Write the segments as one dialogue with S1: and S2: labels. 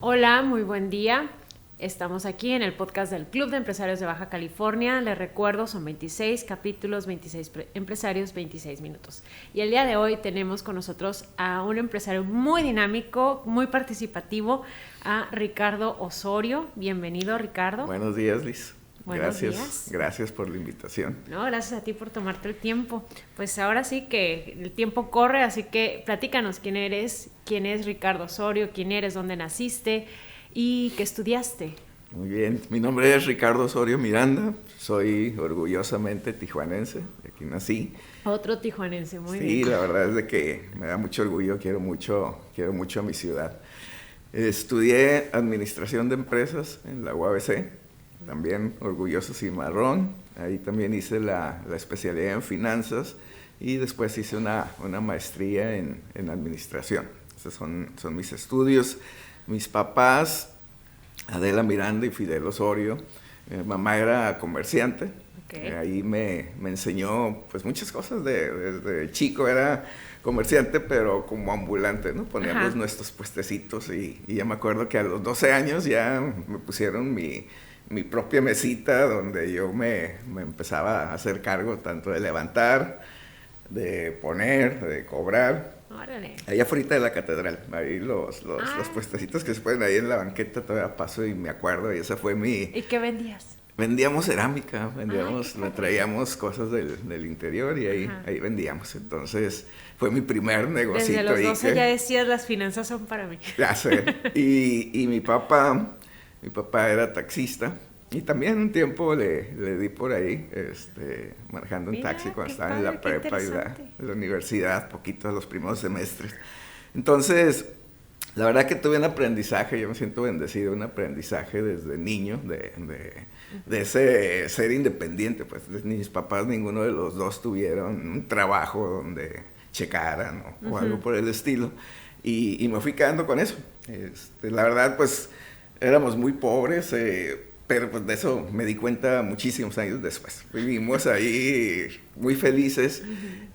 S1: Hola, muy buen día. Estamos aquí en el podcast del Club de Empresarios de Baja California. Les recuerdo, son 26 capítulos, 26 empresarios, 26 minutos. Y el día de hoy tenemos con nosotros a un empresario muy dinámico, muy participativo, a Ricardo Osorio. Bienvenido, Ricardo.
S2: Buenos días, Liz.
S1: Buenos días.
S2: Gracias por la invitación.
S1: No, gracias a ti por tomarte el tiempo. Pues ahora sí que el tiempo corre, así que platícanos quién es Ricardo Osorio, quién eres, dónde naciste y qué estudiaste.
S2: Muy bien, mi nombre es Ricardo Osorio Miranda, soy orgullosamente tijuanense, aquí nací.
S1: Otro tijuanense, muy bien.
S2: Sí, la verdad es de que me da mucho orgullo, quiero mucho a mi ciudad. Estudié Administración de Empresas en la UABC, también orgulloso cimarrón. Ahí también hice la especialidad en finanzas y después hice una maestría en administración. Esos son mis estudios. Mis papás, Adela Miranda y Fidel Osorio, mi mamá era comerciante.
S1: Okay.
S2: Ahí me enseñó pues muchas cosas. Desde chico era comerciante, pero como ambulante, ¿no? Poníamos nuestros puestecitos y ya me acuerdo que a los 12 años ya me pusieron mi propia mesita donde yo me empezaba a hacer cargo tanto de levantar, de poner, de cobrar.
S1: Órale.
S2: Allá afuera de la catedral, ahí los puestecitos que se ponen ahí en la banqueta, todavía paso y me acuerdo, y esa fue mi...
S1: ¿Y qué vendías?
S2: Vendíamos cerámica, le traíamos cosas del interior y ahí vendíamos. Entonces fue mi primer negocito.
S1: Desde los 12 ya decías, las finanzas son para mí.
S2: Ya sé. Y mi papá era taxista. Y también un tiempo le di por ahí, manejando un taxi cuando estaba en la prepa y la universidad, poquito los primeros semestres. Entonces, la verdad que tuve un aprendizaje, yo me siento bendecido, un aprendizaje desde niño, de ese ser independiente. Pues mis papás, ninguno de los dos tuvieron un trabajo donde checaran o algo por el estilo. Y me fui quedando con eso. La verdad, pues, éramos muy pobres, pero pues de eso me di cuenta muchísimos años después. Vivimos ahí muy felices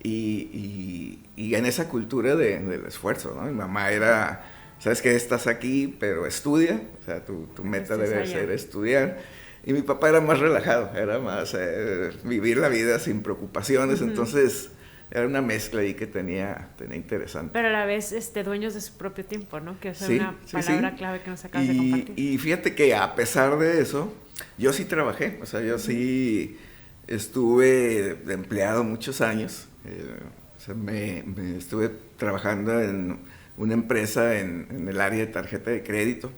S2: y en esa cultura del esfuerzo, ¿no? Mi mamá era, sabes que estás aquí, pero estudia, o sea, tu meta debe ser estudiar. Y mi papá era más relajado, era más vivir la vida sin preocupaciones, entonces era una mezcla ahí que tenía interesante.
S1: Pero a la vez dueños de su propio tiempo, ¿no? Que es una palabra clave que nos acabas de compartir.
S2: Y fíjate que a pesar de eso, yo sí trabajé, o sea, yo sí estuve de empleado muchos años. O sea, me estuve trabajando en una empresa en el área de tarjeta de crédito.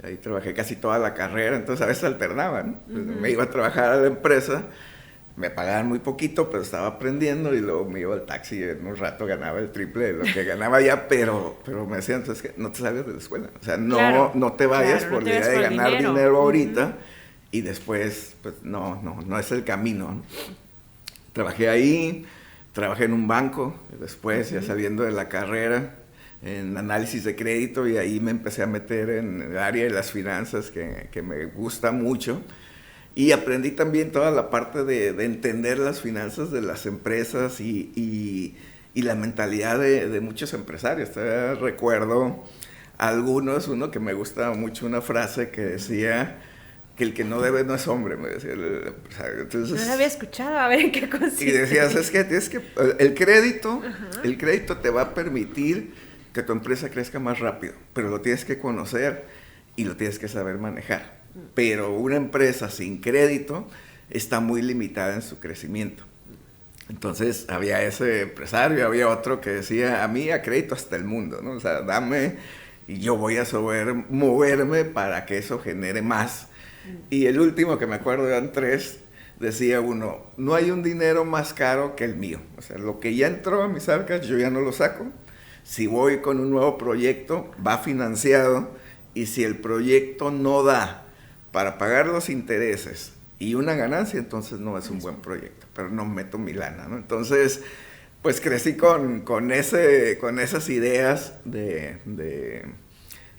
S2: Ahí trabajé casi toda la carrera, entonces a veces alternaba, ¿no? Me iba a trabajar a la empresa, me pagaban muy poquito, pero estaba aprendiendo y luego me iba al taxi y en un rato ganaba el triple de lo que ganaba ya, pero me decían, entonces, que no te salgas de la escuela, o sea, no te vayas por la idea de ganar dinero ahorita y después, pues no es el camino, ¿no? Trabajé ahí, trabajé en un banco, después ya saliendo de la carrera, en análisis de crédito, y ahí me empecé a meter en el área de las finanzas que me gusta mucho. Y aprendí también toda la parte de entender las finanzas de las empresas y la mentalidad de muchos empresarios. Todavía recuerdo uno que me gusta mucho, una frase que decía que el que no debe no es hombre, me decía el empresario. Entonces,
S1: no lo había escuchado, a ver qué consiste.
S2: Y decías, es que tienes que, el crédito te va a permitir que tu empresa crezca más rápido, pero lo tienes que conocer y lo tienes que saber manejar. Pero una empresa sin crédito está muy limitada en su crecimiento. Entonces había ese empresario, había otro que decía, a mí a crédito hasta el mundo, ¿no? O sea, dame y yo voy a saber moverme para que eso genere más. Y el último que me acuerdo, eran tres, decía uno, no hay un dinero más caro que el mío. O sea, lo que ya entró a mis arcas, yo ya no lo saco. Si voy con un nuevo proyecto, va financiado, y si el proyecto no da para pagar los intereses y una ganancia, entonces no es un buen proyecto, pero no meto mi lana, ¿no? Entonces, pues crecí con esas ideas de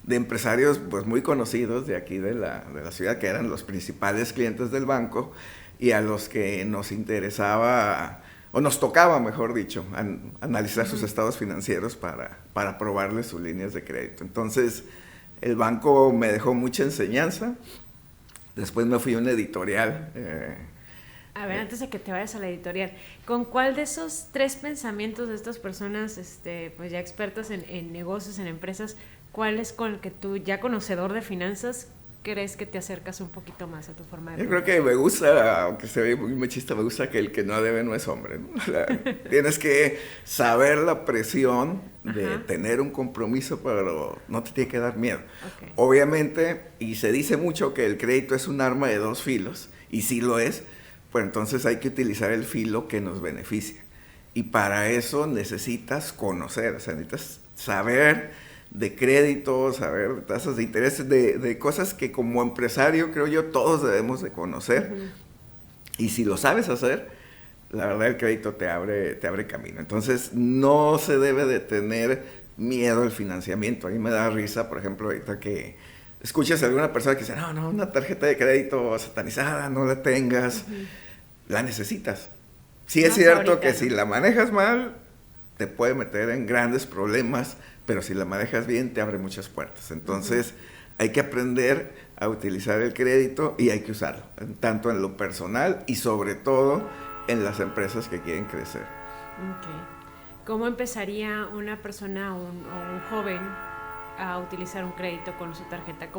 S2: empresarios pues muy conocidos de aquí de la ciudad, que eran los principales clientes del banco y a los que nos interesaba, o nos tocaba, mejor dicho, analizar sus estados financieros para aprobarles sus líneas de crédito. Entonces, El banco me dejó mucha enseñanza. Después me fui a una editorial.
S1: A ver, antes de que te vayas a la editorial, ¿con cuál de esos 3 pensamientos de estas personas, pues ya expertas en negocios, en empresas, cuál es con el que tú, ya conocedor de finanzas, crees que te acercas un poquito más a tu forma de
S2: Yo
S1: pensar?
S2: creo que me gusta, aunque se ve muy machista, me gusta que el que no debe no es hombre, ¿no? O sea, tienes que saber la presión de
S1: Ajá.
S2: tener un compromiso, pero no te tiene que dar miedo.
S1: Okay.
S2: Obviamente, y se dice mucho que el crédito es un arma de 2 filos, y sí lo es, pues entonces hay que utilizar el filo que nos beneficia. Y para eso necesitas conocer, o sea, necesitas saber de crédito, saber de tasas de interés, de cosas que como empresario creo yo todos debemos de conocer.
S1: Uh-huh.
S2: Y si lo sabes hacer, la verdad el crédito te abre camino. Entonces no se debe de tener miedo al financiamiento. A mí me da risa, por ejemplo, ahorita que escuchas a alguna persona que dice, no, una tarjeta de crédito satanizada, no la tengas, uh-huh. La necesitas. Sí es cierto ahorita, que si la manejas mal, te puede meter en grandes problemas, pero si la manejas bien, te abre muchas puertas. Entonces, hay que aprender a utilizar el crédito y hay que usarlo, tanto en lo personal y sobre todo en las empresas que quieren crecer.
S1: Okay. ¿Cómo empezaría una persona o un joven a utilizar un crédito con su tarjeta?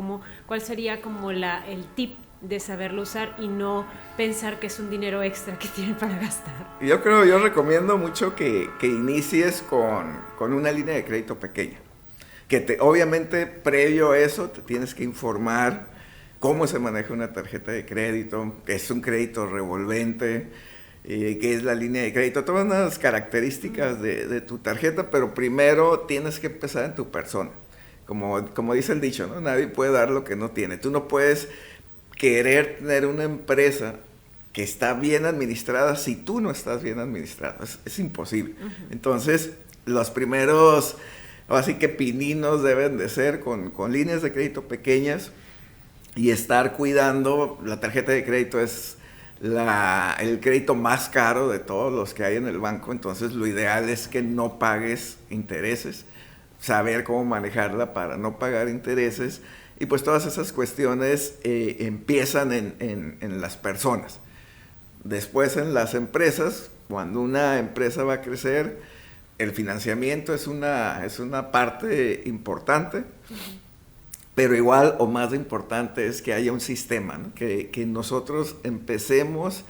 S1: ¿Cuál sería como el tip de saberlo usar y no pensar que es un dinero extra que tienen para gastar?
S2: Yo recomiendo mucho que inicies con una línea de crédito pequeña. Obviamente, previo a eso, te tienes que informar cómo se maneja una tarjeta de crédito, qué es un crédito revolvente, qué es la línea de crédito, todas las características de tu tarjeta, pero primero tienes que empezar en tu persona. Como dice el dicho, ¿no? Nadie puede dar lo que no tiene. Tú no puedes querer tener una empresa que está bien administrada si tú no estás bien administrado. Es imposible. Uh-huh. Entonces, los primeros, así que pininos deben de ser con líneas de crédito pequeñas y estar cuidando. La tarjeta de crédito es el crédito más caro de todos los que hay en el banco. Entonces, lo ideal es que no pagues intereses, saber cómo manejarla para no pagar intereses. Y pues todas esas cuestiones empiezan en las personas. Después en las empresas, cuando una empresa va a crecer, el financiamiento es una parte importante, uh-huh. Pero igual o más importante es que haya un sistema, ¿no? Que nosotros empecemos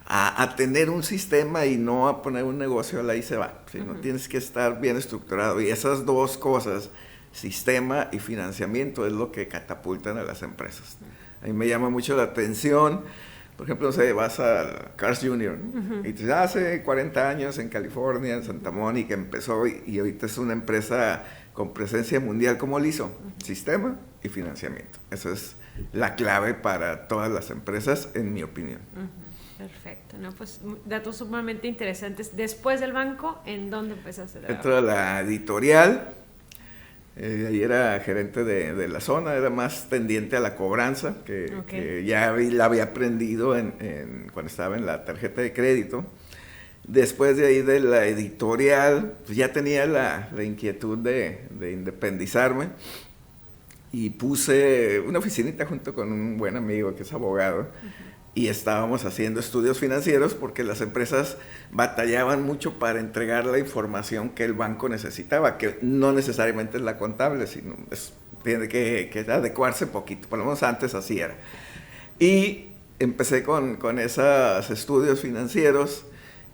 S2: a tener un sistema y no a poner un negocio al ahí se va, ¿sí? Uh-huh. No tienes que estar bien estructurado y esas dos cosas, sistema y financiamiento, es lo que catapultan a las empresas. A mí me llama mucho la atención, por ejemplo, no sé, vas al Carl's Jr., ¿no? Uh-huh. Y te dice, hace 40 años en California, en Santa Mónica, empezó y ahorita es una empresa con presencia mundial. ¿Cómo lo hizo? Uh-huh. Sistema y financiamiento. Esa es la clave para todas las empresas, en mi opinión.
S1: Uh-huh. Perfecto, ¿no? Pues datos sumamente interesantes. Después del banco, ¿en dónde empezaste a trabajar?
S2: Dentro de la editorial. Ahí era gerente de la zona, era más tendiente a la cobranza, que ya la había aprendido cuando estaba en la tarjeta de crédito. Después de ahí de la editorial, pues ya tenía la inquietud de independizarme y puse una oficinita junto con un buen amigo que es abogado. Uh-huh. Y estábamos haciendo estudios financieros porque las empresas batallaban mucho para entregar la información que el banco necesitaba, que no necesariamente es la contable, sino tiene que adecuarse poquito, por lo menos antes así era. Y empecé con esos estudios financieros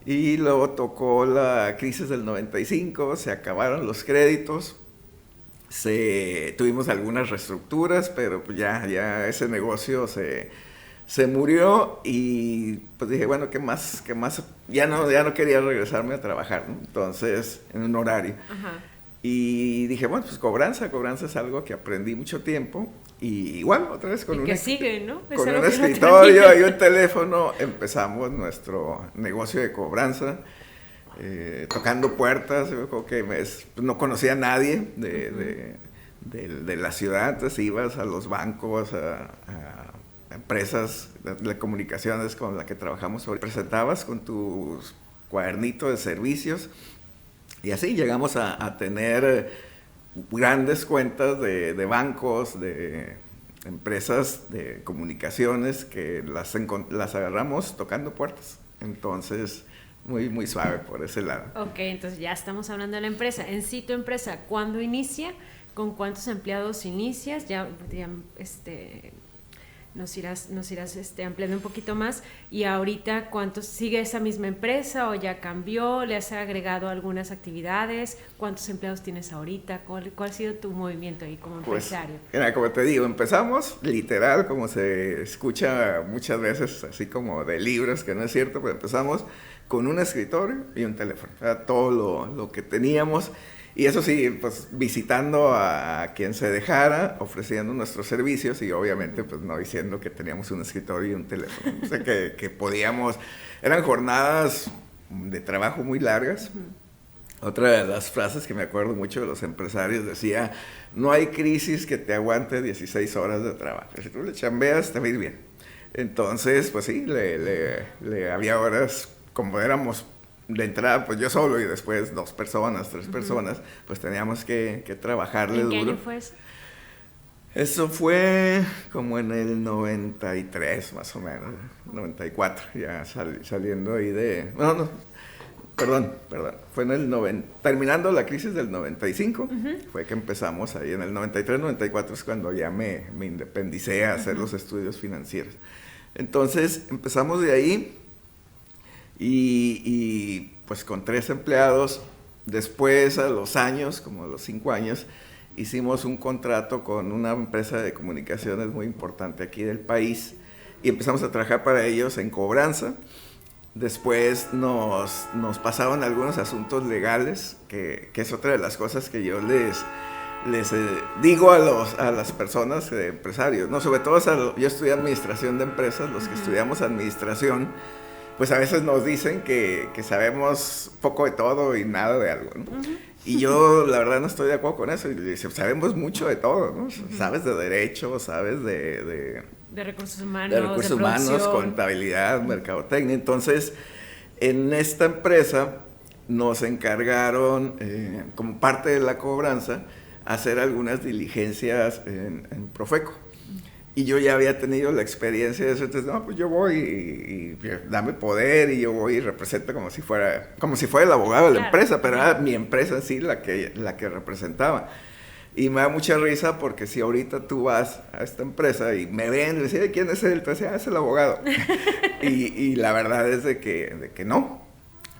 S2: y luego tocó la crisis del 95, se acabaron los créditos, tuvimos algunas reestructuras, pero pues ya ese negocio se murió y pues dije, bueno, ¿qué más? Ya no quería regresarme a trabajar, ¿no? Entonces, en un horario. Ajá. Y dije, bueno, pues cobranza es algo que aprendí mucho tiempo. Y igual, otra vez con un escritorio y un teléfono, empezamos nuestro negocio de cobranza, tocando puertas. Yo creo que no conocía a nadie de la ciudad, entonces ibas a los bancos, a empresas de comunicaciones con las que trabajamos hoy, presentabas con tu cuadernito de servicios y así llegamos a tener grandes cuentas de bancos, de empresas de comunicaciones que las agarramos tocando puertas. Entonces, muy, muy suave por ese lado.
S1: Ok, entonces ya estamos hablando de la empresa. En sí, tu empresa, ¿cuándo inicia? ¿Con cuántos empleados inicias? Ya nos irás ampliando un poquito más. Y ahorita, ¿cuántos sigue esa misma empresa o ya cambió? ¿Le has agregado algunas actividades? ¿Cuántos empleados tienes ahorita? ¿Cuál ha sido tu movimiento ahí como empresario?
S2: Pues, mira, como te digo, empezamos literal, como se escucha muchas veces, así como de libros, que no es cierto, pero empezamos con un escritorio y un teléfono. Era todo lo que teníamos. Y eso sí, pues visitando a quien se dejara, ofreciendo nuestros servicios y obviamente pues no diciendo que teníamos un escritorio y un teléfono. O sea, que podíamos, eran jornadas de trabajo muy largas. Otra de las frases que me acuerdo mucho de los empresarios decía, no hay crisis que te aguante 16 horas de trabajo. Si tú le chambeas, te va a ir bien. Entonces, pues sí, le había horas, como éramos de entrada, pues yo solo y después 2 personas, 3 personas, pues teníamos que trabajarle duro.
S1: ¿En qué año fue eso?
S2: Eso fue como en el 93, más o menos, 94, ya saliendo ahí de... No, perdón, fue en el terminando la crisis del 95, fue que empezamos ahí, en el 93, 94 es cuando ya me independicé a hacer los estudios financieros. Entonces empezamos de ahí. Y pues con 3 empleados, después a los años, como a los 5 años, hicimos un contrato con una empresa de comunicaciones muy importante aquí del país y empezamos a trabajar para ellos en cobranza. Después nos pasaron algunos asuntos legales, que es otra de las cosas que yo les digo a las personas, empresarios, ¿no? Sobre todo yo estudié administración de empresas, los que estudiamos administración, pues a veces nos dicen que sabemos poco de todo y nada de algo, ¿no? Y yo la verdad no estoy de acuerdo con eso. Y dice, sabemos mucho de todo, ¿no? Sabes de derecho, sabes de
S1: recursos humanos,
S2: de recursos humanos, contabilidad, mercadotecnia. Entonces, en esta empresa nos encargaron, como parte de la cobranza, hacer algunas diligencias en Profeco. Y yo ya había tenido la experiencia de eso, entonces, no, pues yo voy y dame poder y yo voy y represento como si fuera el abogado de la empresa, pero era mi empresa en sí la que representaba. Y me da mucha risa porque si ahorita tú vas a esta empresa y me ven y me dicen, ¿quién es él? Te decía, es el abogado. y la verdad es de que no.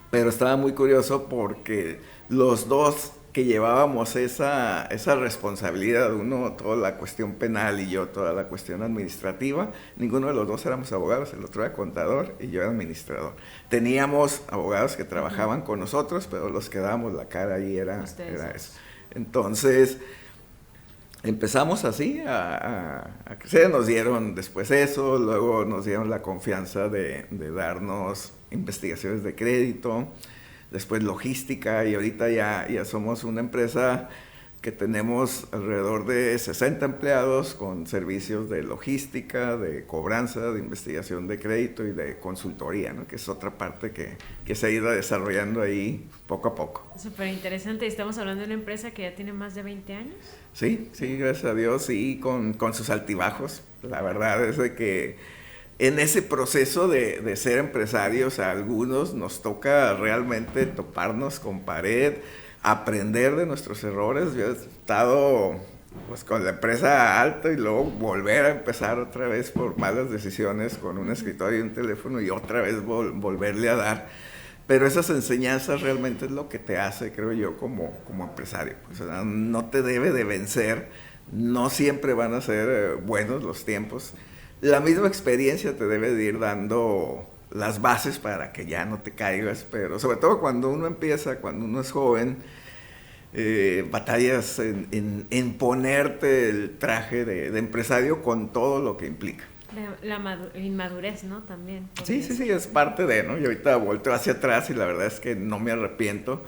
S2: Pero estaba muy curioso porque los dos que llevábamos esa responsabilidad, uno toda la cuestión penal y yo toda la cuestión administrativa, ninguno de los dos éramos abogados, el otro era contador y yo era administrador. Teníamos abogados que trabajaban con nosotros, pero los que dábamos la cara ahí era eso. Entonces, empezamos así a crecer, nos dieron después eso, luego nos dieron la confianza de darnos investigaciones de crédito, después logística, y ahorita ya somos una empresa que tenemos alrededor de 60 empleados con servicios de logística, de cobranza, de investigación de crédito y de consultoría, ¿no? Que es otra parte que se ha ido desarrollando ahí poco a poco.
S1: Súper interesante. Estamos hablando de una empresa que ya tiene más de 20 años.
S2: Sí, gracias a Dios, y con sus altibajos. La verdad es de que en ese proceso de ser empresarios, a algunos nos toca realmente toparnos con pared, aprender de nuestros errores. Yo he estado pues con la empresa alta y luego volver a empezar otra vez por malas decisiones con un escritorio y un teléfono y otra vez volverle a dar. Pero esas enseñanzas realmente es lo que te hace, creo yo, como empresario. Pues, no te debe de vencer, no siempre van a ser buenos los tiempos. La misma experiencia te debe de ir dando las bases para que ya no te caigas, pero sobre todo cuando uno empieza, cuando uno es joven, batallas en ponerte el traje de empresario con todo lo que implica.
S1: La inmadurez, ¿no? También.
S2: Sí, es parte de, ¿no? Y ahorita volteo hacia atrás y la verdad es que no me arrepiento.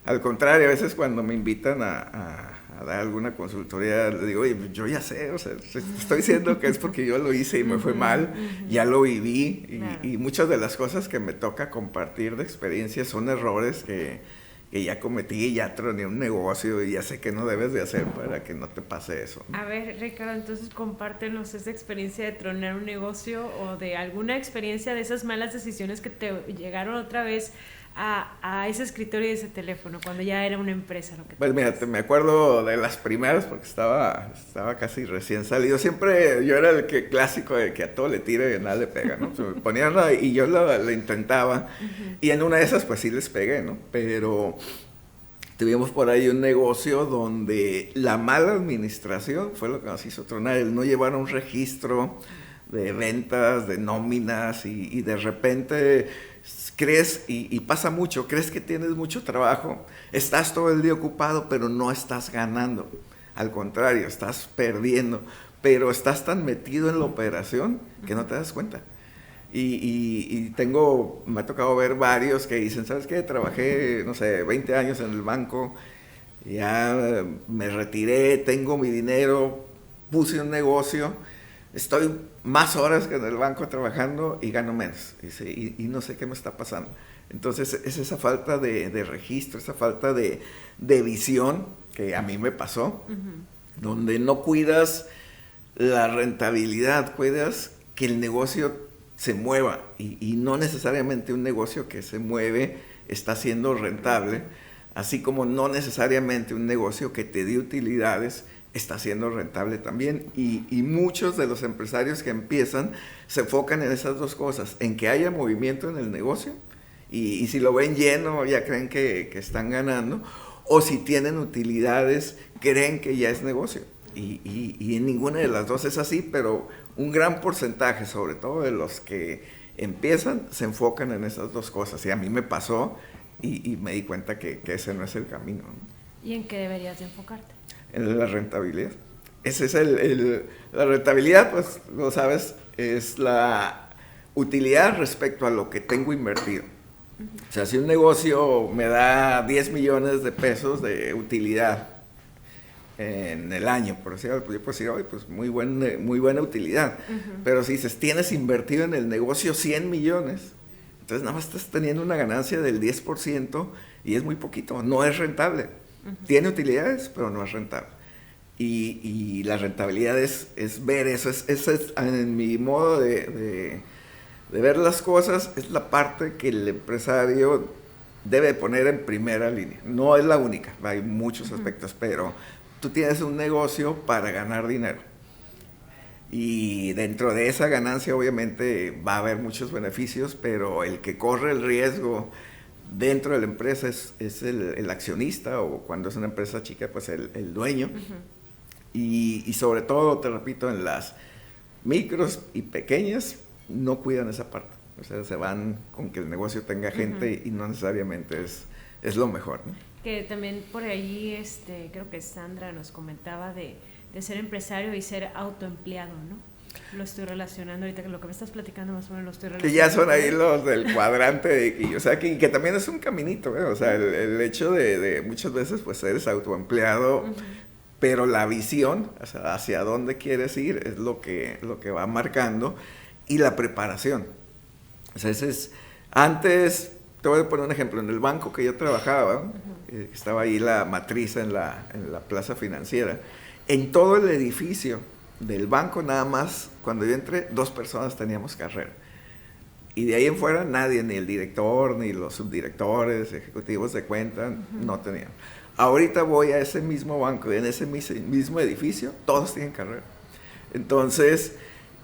S2: Al contrario, a veces cuando me invitan a dar alguna consultoría, le digo, oye, yo ya sé, o sea, estoy diciendo que es porque yo lo hice y me fue mal, ya lo viví, y muchas de las cosas que me toca compartir de experiencias son errores que que ya cometí, ya troné un negocio y ya sé que no debes de hacer para que no te pase eso.
S1: A ver, Ricardo, entonces compártenos esa experiencia de tronar un negocio o de alguna experiencia de esas malas decisiones que te llegaron otra vez a ese escritorio y ese teléfono, cuando ya era una empresa. Lo que
S2: pues mira, me acuerdo de las primeras porque estaba casi recién salido. Siempre yo era el que clásico de que a todo le tira y a nada le pega, ¿no? Se me ponían y yo lo intentaba. Y en una de esas pues sí les pegué, ¿no? Pero tuvimos por ahí un negocio donde la mala administración fue lo que nos hizo tronar. El no llevar un registro de ventas, de nóminas y de repente crees, y pasa mucho, crees que tienes mucho trabajo, estás todo el día ocupado, pero no estás ganando. Al contrario, estás perdiendo, pero estás tan metido en la operación que no te das cuenta. Me ha tocado ver varios que dicen, ¿sabes qué? Trabajé, no sé, 20 años en el banco, ya me retiré, tengo mi dinero, puse un negocio, estoy más horas que en el banco trabajando y gano menos. Y no sé qué me está pasando. Entonces es esa falta de registro, esa falta de visión que a mí me pasó, donde no cuidas la rentabilidad, cuidas que el negocio se mueva y no necesariamente un negocio que se mueve está siendo rentable, así como no necesariamente un negocio que te dé utilidades está siendo rentable también. Y muchos de los empresarios que empiezan se enfocan en esas dos cosas, en que haya movimiento en el negocio y si lo ven lleno ya creen que están ganando, o si tienen utilidades creen que ya es negocio. Y en ninguna de las dos es así, pero un gran porcentaje, sobre todo de los que empiezan, se enfocan en esas dos cosas. Y a mí me pasó y me di cuenta que ese no es el camino, ¿no?
S1: ¿Y en qué deberías de enfocarte?
S2: En la rentabilidad. Ese es la rentabilidad, pues lo sabes, es la utilidad respecto a lo que tengo invertido. O sea, si un negocio me da 10 millones de pesos de utilidad en el año, por decirlo, pues yo puedo decir, pues muy buena utilidad. Pero si dices, tienes invertido en el negocio 100 millones, entonces nada más estás teniendo una ganancia del 10% y es muy poquito, no es rentable. Tiene utilidades, pero no es rentable. Y la rentabilidad es ver eso, es en mi modo de ver las cosas, es la parte que el empresario debe poner en primera línea. No es la única, hay muchos aspectos, pero tú tienes un negocio para ganar dinero. Y dentro de esa ganancia obviamente va a haber muchos beneficios, pero el que corre el riesgo dentro de la empresa es el accionista, o cuando es una empresa chica, pues el dueño. Y sobre todo, te repito, en las micros y pequeñas no cuidan esa parte. O sea, se van con que el negocio tenga gente y no necesariamente es lo mejor, ¿no?
S1: Que también por ahí, creo que Sandra nos comentaba de ser empresario y ser autoempleado, ¿no? Lo estoy relacionando ahorita, que lo que me estás platicando más o menos lo estoy relacionando.
S2: Que ya son ahí los del cuadrante, o sea, que también es un caminito, ¿eh? O sea, el hecho de muchas veces pues eres autoempleado, pero la visión, o sea, hacia dónde quieres ir es lo que va marcando, y la preparación. O sea, antes, te voy a poner un ejemplo, en el banco que yo trabajaba, estaba ahí la matriz en la plaza financiera, en todo el edificio del banco nada más, cuando yo entré, 2 personas teníamos carrera. Y de ahí en fuera nadie, ni el director, ni los subdirectores, ejecutivos de cuenta, no tenían. Ahorita voy a ese mismo banco y en ese mismo edificio, todos tienen carrera. Entonces,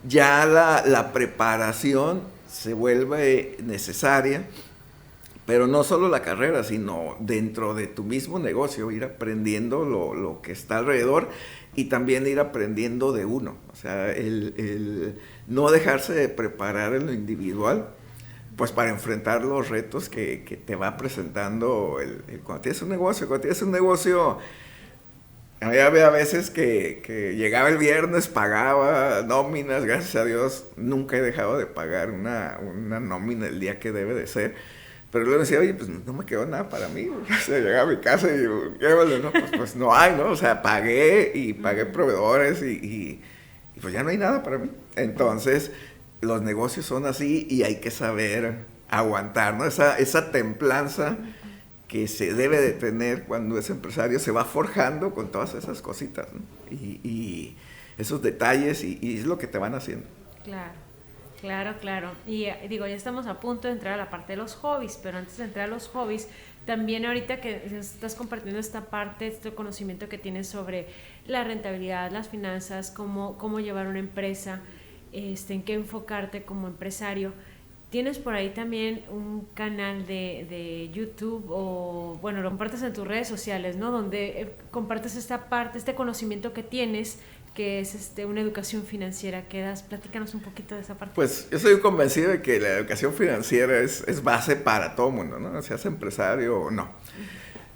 S2: ya la preparación se vuelve necesaria, pero no solo la carrera, sino dentro de tu mismo negocio, ir aprendiendo lo que está alrededor y también ir aprendiendo de uno. O sea, el no dejarse de preparar en lo individual, pues para enfrentar los retos que te va presentando cuando tienes un negocio. Cuando tienes un negocio, había a veces que llegaba el viernes, pagaba nóminas, gracias a Dios, nunca he dejado de pagar una nómina el día que debe de ser. Pero luego decía, oye, pues no me quedó nada para mí. O sea, llegaba a mi casa y digo, llévalo, ¿no? Pues no hay, ¿no? O sea, pagué proveedores y pues ya no hay nada para mí. Entonces, los negocios son así y hay que saber aguantar, ¿no? Esa templanza que se debe de tener cuando es empresario se va forjando con todas esas cositas, ¿no? Y esos detalles y es lo que te van haciendo.
S1: Claro. Y digo, ya estamos a punto de entrar a la parte de los hobbies, pero antes de entrar a los hobbies, también ahorita que estás compartiendo esta parte, este conocimiento que tienes sobre la rentabilidad, las finanzas, cómo llevar una empresa, en qué enfocarte como empresario. Tienes por ahí también un canal de YouTube o, bueno, lo compartes en tus redes sociales, ¿no? Donde compartes esta parte, este conocimiento que tienes, que es una educación financiera que das. Platícanos un poquito de esa parte.
S2: Pues yo soy convencido de que la educación financiera es base para todo mundo, ¿no? Seas empresario o no.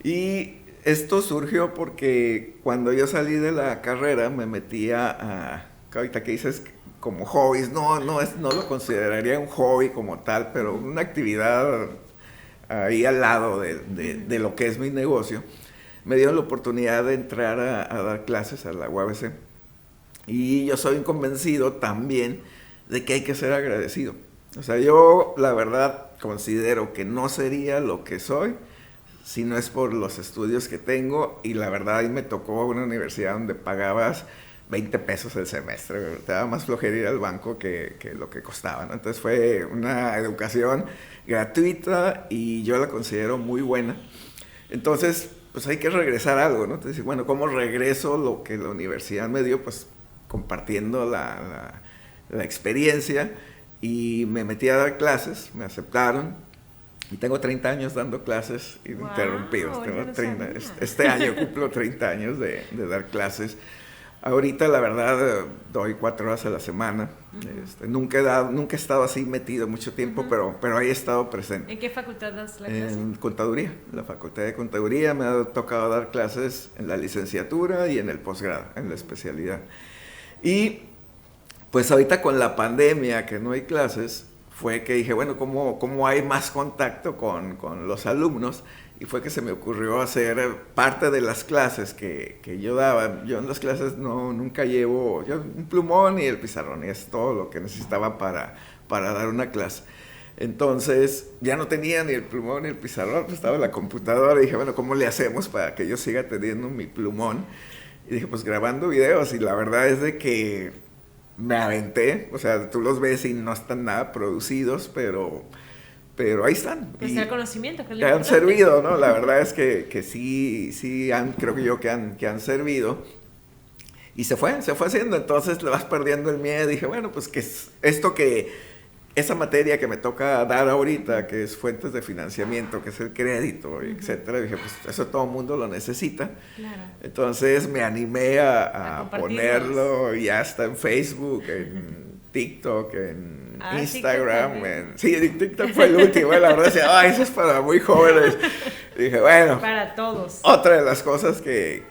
S2: Y esto surgió porque cuando yo salí de la carrera me metí ahorita que dices como hobbies, no lo consideraría un hobby como tal, pero una actividad ahí al lado de lo que es mi negocio. Me dieron la oportunidad de entrar a dar clases a la UABC. Y yo soy convencido también de que hay que ser agradecido. O sea, yo la verdad considero que no sería lo que soy si no es por los estudios que tengo, y la verdad ahí me tocó una universidad donde pagabas 20 pesos el semestre, te daba más flojera ir al banco que lo que costaba, ¿no? Entonces fue una educación gratuita y yo la considero muy buena. Entonces, pues hay que regresar algo, ¿no? Entonces, bueno, ¿cómo regreso lo que la universidad me dio? Pues compartiendo la experiencia, y me metí a dar clases, me aceptaron, y tengo 30 años dando clases ininterrumpidos. Este año cumplo 30 años de dar clases. Ahorita la verdad doy 4 horas a la semana. Nunca he estado así metido mucho tiempo, pero ahí he estado presente.
S1: ¿En qué facultad das la clase?
S2: En Contaduría, la Facultad de Contaduría. Me ha tocado dar clases en la licenciatura y en el posgrado, en la especialidad. Y pues ahorita con la pandemia, que no hay clases, fue que dije, bueno, ¿cómo hay más contacto con los alumnos? Y fue que se me ocurrió hacer parte de las clases que yo daba. Yo en las clases nunca llevo un plumón y el pizarrón, y es todo lo que necesitaba para dar una clase. Entonces ya no tenía ni el plumón ni el pizarrón, pues estaba en la computadora, y dije, bueno, ¿cómo le hacemos para que yo siga teniendo mi plumón? Y dije, pues grabando videos, y la verdad es de que me aventé. O sea, tú los ves y no están nada producidos, pero ahí están.
S1: Pues el conocimiento, que es lo
S2: que han
S1: importante.
S2: Servido, ¿no? La verdad es que sí creo yo que han servido. Y se fue haciendo. Entonces le vas perdiendo el miedo. Dije, bueno, pues que es esto esa materia que me toca dar ahorita, que es fuentes de financiamiento, que es el crédito, etcétera. Dije, pues eso todo el mundo lo necesita.
S1: Claro.
S2: Entonces me animé a ponerlo, y ya está en Facebook, en TikTok, en Instagram. TikTok fue el último. La verdad decía, eso es para muy jóvenes. Y dije, bueno.
S1: Para todos.
S2: Otra de las cosas que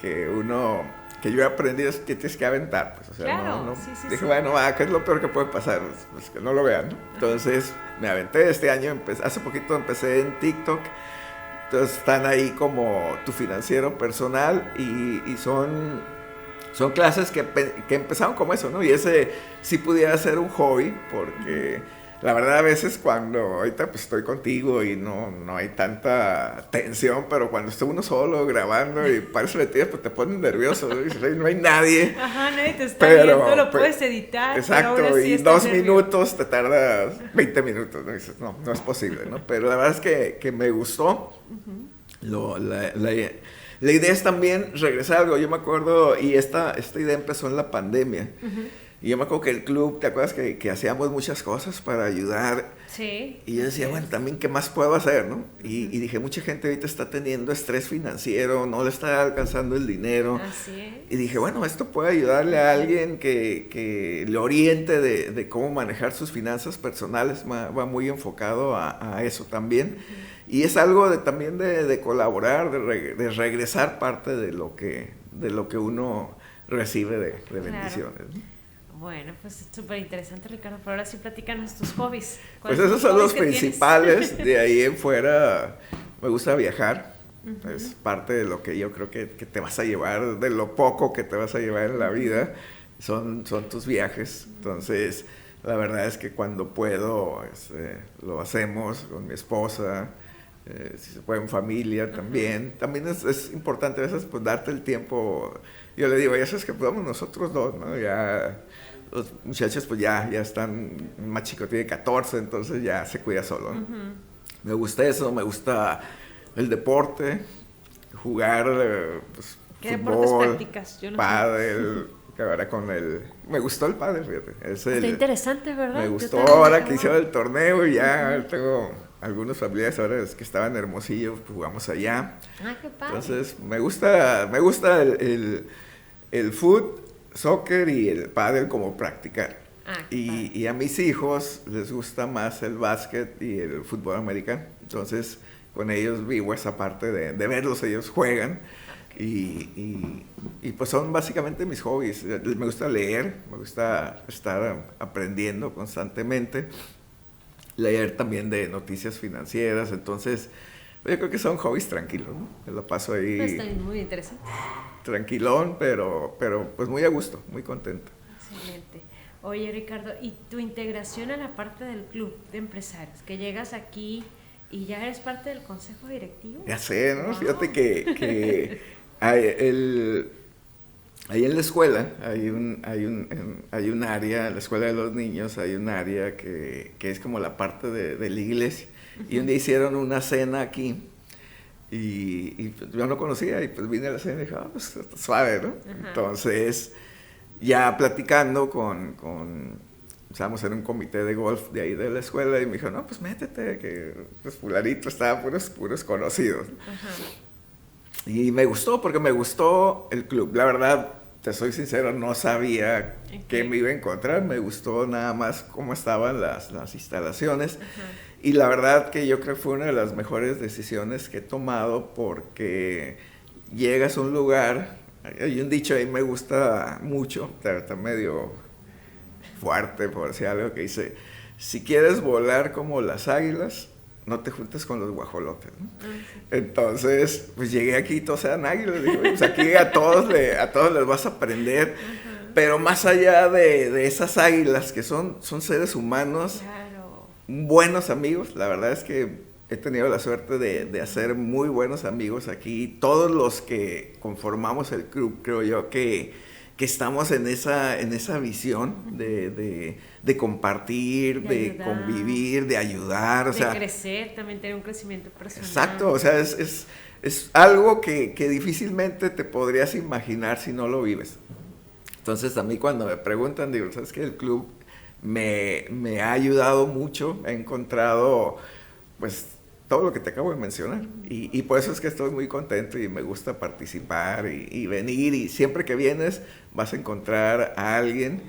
S2: yo he aprendido es que tienes que aventar, pues, o sea,
S1: claro,
S2: dije, bueno, ¿qué es lo peor que puede pasar? Pues que no lo vean, ¿no? Entonces, me aventé este año, hace poquito empecé en TikTok. Entonces, están ahí como Tu Financiero Personal, y son clases que empezaron como eso, ¿no? Y ese sí pudiera ser un hobby, porque la verdad a veces cuando ahorita pues estoy contigo y no hay tanta tensión, pero cuando está uno solo grabando y parece mentira, pues te pones nervioso, ¿no? Y dices, no hay nadie.
S1: Ajá, nadie te está viendo, lo puedes editar.
S2: Exacto,
S1: pero
S2: y 2 minutos te tardas 20 minutos, ¿no? Y dices, no es posible, ¿no? Pero la verdad es que me gustó. La idea es también regresar a algo. Yo me acuerdo, y esta idea empezó en la pandemia. Y yo me acuerdo que el club, ¿te acuerdas que hacíamos muchas cosas para ayudar?
S1: Sí.
S2: Y yo decía, bueno, también, ¿qué más puedo hacer, no? Y dije, mucha gente ahorita está teniendo estrés financiero, no le está alcanzando el dinero.
S1: Así es.
S2: Y dije, bueno, esto puede ayudarle a alguien que le oriente de cómo manejar sus finanzas personales. Va muy enfocado a eso también. Y es algo también de colaborar, de regresar parte de lo que uno recibe de bendiciones, ¿no?
S1: Bueno, pues súper interesante, Ricardo, pero ahora sí platícanos tus hobbies.
S2: Pues esos son los principales. De ahí en fuera me gusta viajar. Es parte de lo que yo creo que te vas a llevar, de lo poco que te vas a llevar en la vida, son tus viajes. Entonces, la verdad es que cuando puedo, lo hacemos con mi esposa. si se puede en familia también. También es importante a veces pues darte el tiempo. Yo le digo, ya sabes que podamos nosotros dos, ¿no? Ya los muchachos pues ya están, el más chico tiene 14, entonces ya se cuida solo, ¿no? Me gusta eso, me gusta el deporte, jugar pues,
S1: ¿Qué
S2: fútbol,
S1: deportes practicas? Yo no
S2: pádel, que ahora con el... Me gustó el pádel, fíjate.
S1: Está interesante, ¿verdad?
S2: Me gustó ahora que hicieron el torneo y ya tengo algunos familiares ahora que estaban en Hermosillo, pues jugamos allá.
S1: Ah, qué padre.
S2: Entonces me gusta el foot, soccer y el pádel como practicar. Y a mis hijos les gusta más el básquet y el fútbol americano. Entonces con ellos vivo esa parte de verlos, ellos juegan. Y pues son básicamente mis hobbies. Me gusta leer, me gusta estar aprendiendo constantemente, leer también de noticias financieras. Entonces yo creo que son hobbies tranquilos, ¿no? Me lo paso ahí
S1: Está muy interesante,
S2: tranquilón, pero pues muy a gusto, muy contento.
S1: excelente. Oye, Ricardo, ¿y tu integración a la parte del club de empresarios? Que llegas aquí y ya eres parte del consejo directivo.
S2: Ya sé, ¿no?
S1: Wow.
S2: Fíjate que ahí en la escuela hay un área, en la escuela de los niños hay un área que es como la parte de la iglesia. Y un día hicieron una cena aquí y yo no conocía y pues vine a la cena y dije, pues está suave, ¿no? Entonces, ya platicando estábamos en un comité de golf de ahí de la escuela y me dijo, no, pues métete, que pues fulanito estaba puros conocidos. Y me gustó, porque me gustó el club. La verdad, te soy sincero, no sabía qué me iba a encontrar. Me gustó nada más cómo estaban las instalaciones. Y la verdad que yo creo que fue una de las mejores decisiones que he tomado, porque llegas a un lugar, hay un dicho ahí me gusta mucho, está medio fuerte por decir algo, que dice, si quieres volar como las águilas, no te juntes con los guajolotes, ¿no? Entonces, pues llegué aquí, todos eran águilas, digo, pues aquí a todos les vas a aprender, pero más allá de esas águilas que son seres humanos,
S1: Claro.
S2: buenos amigos. La verdad es que he tenido la suerte de hacer muy buenos amigos aquí. Todos los que conformamos el club, creo yo que estamos en esa visión de compartir, de convivir, de ayudar.
S1: De crecer, también tener un crecimiento personal.
S2: Exacto, o sea, es algo que difícilmente te podrías imaginar si no lo vives. Entonces a mí cuando me preguntan, digo, ¿sabes qué? El club me ha ayudado mucho, he encontrado pues todo lo que te acabo de mencionar y por eso es que estoy muy contento y me gusta participar y venir, y siempre que vienes vas a encontrar a alguien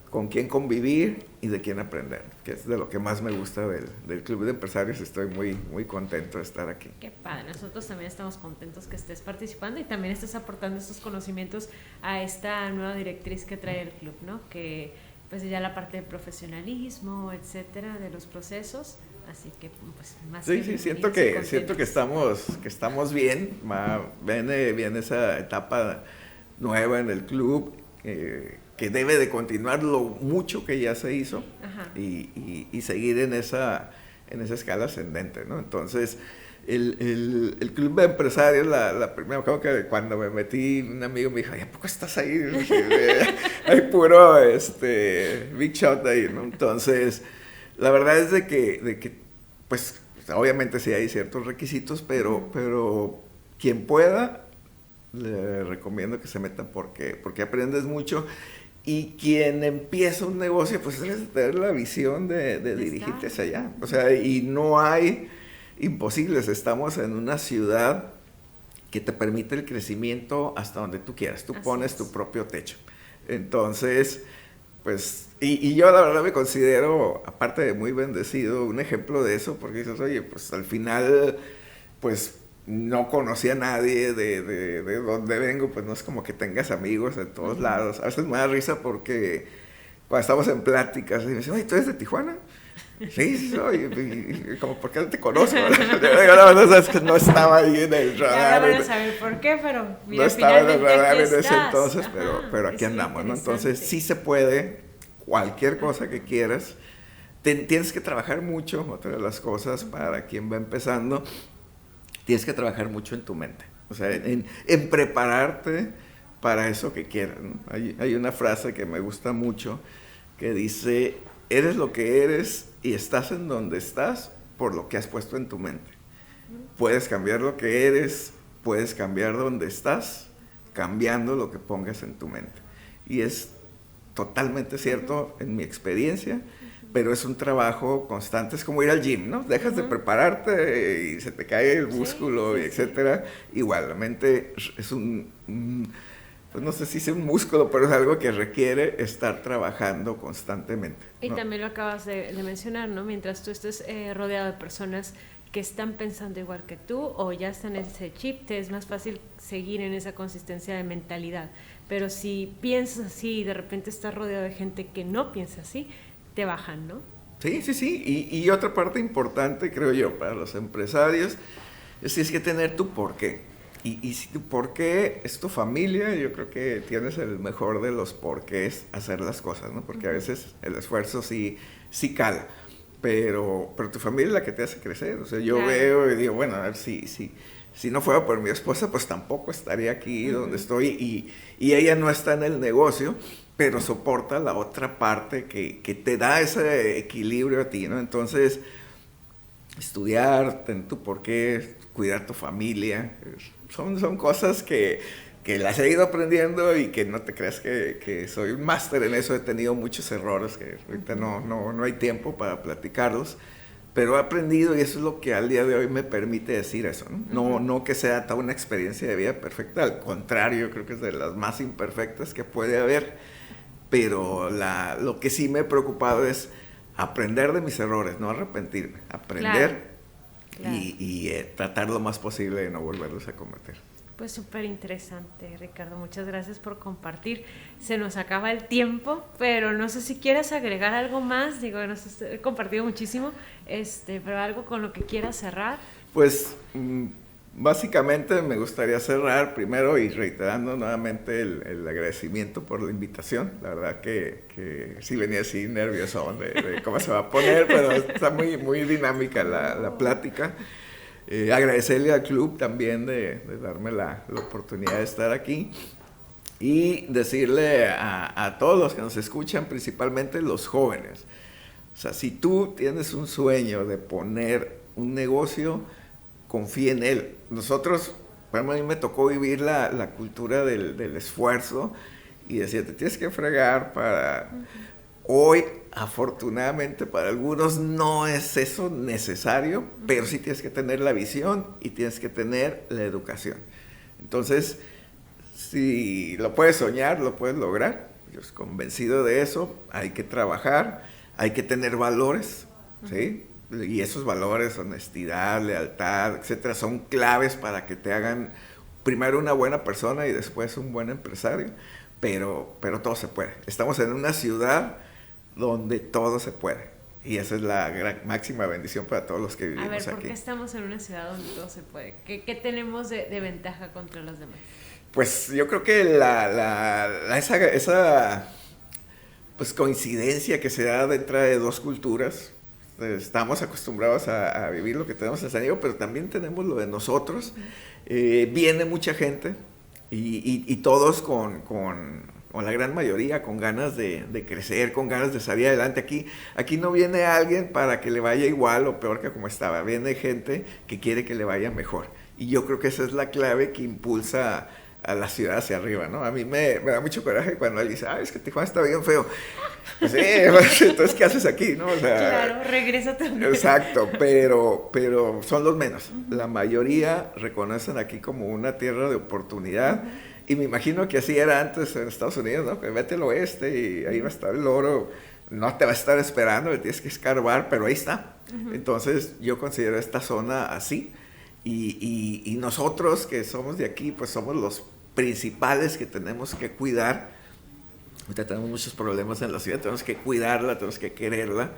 S2: con quien convivir y de quien aprender, que es de lo que más me gusta del Club de Empresarios. Estoy muy, muy contento de estar aquí.
S1: Qué padre, nosotros también estamos contentos que estés participando y también estés aportando estos conocimientos a esta nueva directriz que trae el club, ¿no? Que pues ya la parte de profesionalismo, etcétera, de los procesos. Así que pues más
S2: sí, siento que estamos bien. Viene esa etapa nueva en el club que debe de continuar lo mucho que ya se hizo y seguir en esa escala ascendente, ¿no? Entonces el club de empresarios, la primera, creo que cuando me metí, un amigo me dijo, ¿y a poco estás ahí? Hay puro big shot ahí, ¿no? Entonces la verdad es de que pues obviamente sí hay ciertos requisitos, pero quien pueda, le recomiendo que se meta porque aprendes mucho. Y quien empieza un negocio, pues es tener la visión de dirigirte hacia allá. O sea, y no hay imposibles. Estamos en una ciudad que te permite el crecimiento hasta donde tú quieras. Tú pones tu propio techo. Entonces, pues, y yo la verdad me considero, aparte de muy bendecido, un ejemplo de eso, porque dices, oye, pues al final, pues no conocía a nadie de donde vengo, pues no es como que tengas amigos en todos lados. A veces me da risa porque cuando estamos en pláticas, y me dicen, oye, ¿tú eres de Tijuana? Sí, soy. Y como, ¿por qué no te conozco? La verdad es que no estaba ahí en el radar.
S1: Ya van a saber por qué, pero mira,
S2: no estaba en el radar en ese
S1: estás.
S2: entonces, pero aquí andamos, ¿no? Entonces sí se puede, cualquier cosa que quieras. Tienes que trabajar mucho, otra de las cosas para quien va empezando, tienes que trabajar mucho en tu mente, o sea, en prepararte para eso que quieras, ¿no? Hay una frase que me gusta mucho que dice, eres lo que eres y estás en donde estás por lo que has puesto en tu mente. Puedes cambiar lo que eres, puedes cambiar donde estás, cambiando lo que pongas en tu mente. Y es totalmente cierto en mi experiencia, pero es un trabajo constante, es como ir al gym, ¿no? Dejas de prepararte y se te cae el músculo, y etcétera. Igualmente es pues no sé si es un músculo, pero es algo que requiere estar trabajando constantemente, ¿no?
S1: Y también lo acabas de mencionar, ¿no? Mientras tú estés rodeado de personas que están pensando igual que tú o ya están en ese chip, te es más fácil seguir en esa consistencia de mentalidad. Pero si piensas así y de repente estás rodeado de gente que no piensa así, te bajan, ¿no?
S2: Sí, sí, sí. Y otra parte importante, creo yo, para los empresarios, es que tener tu porqué. Y si tu porqué es tu familia, yo creo que tienes el mejor de los porqués hacer las cosas, ¿no? Porque a veces el esfuerzo sí cala, pero tu familia es la que te hace crecer. O sea, yo veo y digo, bueno, a ver, si no fuera por mi esposa, pues tampoco estaría aquí donde estoy. Y ella no está en el negocio, pero soporta la otra parte que te da ese equilibrio a ti, ¿no? Entonces, estudiar, tener tu porqué, cuidar tu familia, son cosas que las he ido aprendiendo y que no te creas que soy un máster en eso. He tenido muchos errores que ahorita no hay tiempo para platicarlos, pero he aprendido y eso es lo que al día de hoy me permite decir eso, ¿no? No que sea toda una experiencia de vida perfecta, al contrario, creo que es de las más imperfectas que puede haber, pero lo que sí me he preocupado es aprender de mis errores, no arrepentirme, aprender. Claro. Y tratar lo más posible de no volverlos a cometer.
S1: Pues súper interesante, Ricardo. Muchas gracias por compartir. Se nos acaba el tiempo, pero no sé si quieres agregar algo más. Digo, he compartido muchísimo, pero algo con lo que quieras cerrar.
S2: Pues básicamente me gustaría cerrar primero y reiterando nuevamente el agradecimiento por la invitación. La verdad que sí venía así nervioso de cómo se va a poner, pero está muy, muy dinámica la plática. Agradecerle al club también de darme la oportunidad de estar aquí y decirle a todos los que nos escuchan, principalmente los jóvenes, o sea, si tú tienes un sueño de poner un negocio, confía en él. Nosotros, bueno, a mí me tocó vivir la cultura del esfuerzo y decía, te tienes que fregar para... Hoy, afortunadamente, para algunos no es eso necesario, pero sí tienes que tener la visión y tienes que tener la educación. Entonces, si lo puedes soñar, lo puedes lograr. Yo estoy convencido de eso. Hay que trabajar, hay que tener valores, ¿sí? Y esos valores, honestidad, lealtad, etcétera, son claves para que te hagan primero una buena persona y después un buen empresario. Pero todo se puede. Estamos en una ciudad donde todo se puede. Y esa es la máxima bendición para todos los que vivimos aquí.
S1: A ver, ¿por qué estamos en una ciudad donde todo se puede? ¿Qué tenemos de ventaja contra los demás?
S2: Pues yo creo que esa pues coincidencia que se da dentro de dos culturas. Estamos acostumbrados a vivir lo que tenemos en San Diego, pero también tenemos lo de nosotros. Viene mucha gente y todos o la gran mayoría con ganas de crecer, con ganas de salir adelante. Aquí no viene alguien para que le vaya igual o peor que como estaba. Viene gente que quiere que le vaya mejor. Y yo creo que esa es la clave que impulsa a la ciudad hacia arriba, ¿no? A mí me da mucho coraje cuando alguien dice, es que Tijuana está bien feo. Pues, sí, entonces, ¿qué haces aquí, no? O sea,
S1: claro, regresa también.
S2: Exacto, pero son los menos. La mayoría reconocen aquí como una tierra de oportunidad. Y me imagino que así era antes en Estados Unidos, ¿no? Que vete al oeste y ahí va a estar el oro. No te va a estar esperando, le tienes que escarbar, pero ahí está. Entonces, yo considero esta zona así. Y nosotros que somos de aquí, pues somos los principales que tenemos que cuidar. Ahorita tenemos muchos problemas en la ciudad, tenemos que cuidarla, tenemos que quererla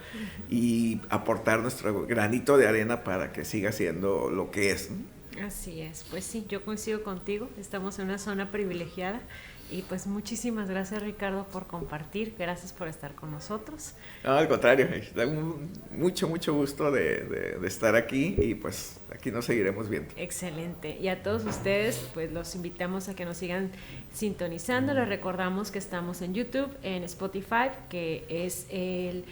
S2: y aportar nuestro granito de arena para que siga siendo lo que es, ¿no?
S1: Así es, pues sí, yo coincido contigo, estamos en una zona privilegiada Y pues muchísimas gracias, Ricardo, por compartir. Gracias por estar con nosotros.
S2: No, al contrario, da mucho gusto de estar aquí y pues aquí nos seguiremos viendo.
S1: Excelente. Y a todos ustedes, pues los invitamos a que nos sigan sintonizando. Les recordamos que estamos en YouTube, en Spotify, que es el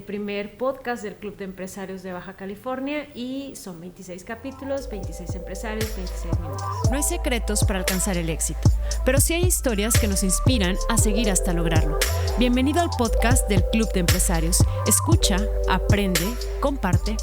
S1: primer podcast del Club de Empresarios de Baja California, y son 26 capítulos, 26 empresarios, 26 minutos.
S3: No hay secretos para alcanzar el éxito, pero sí hay historias que nos inspiran a seguir hasta lograrlo. Bienvenido al podcast del Club de Empresarios. Escucha, aprende, comparte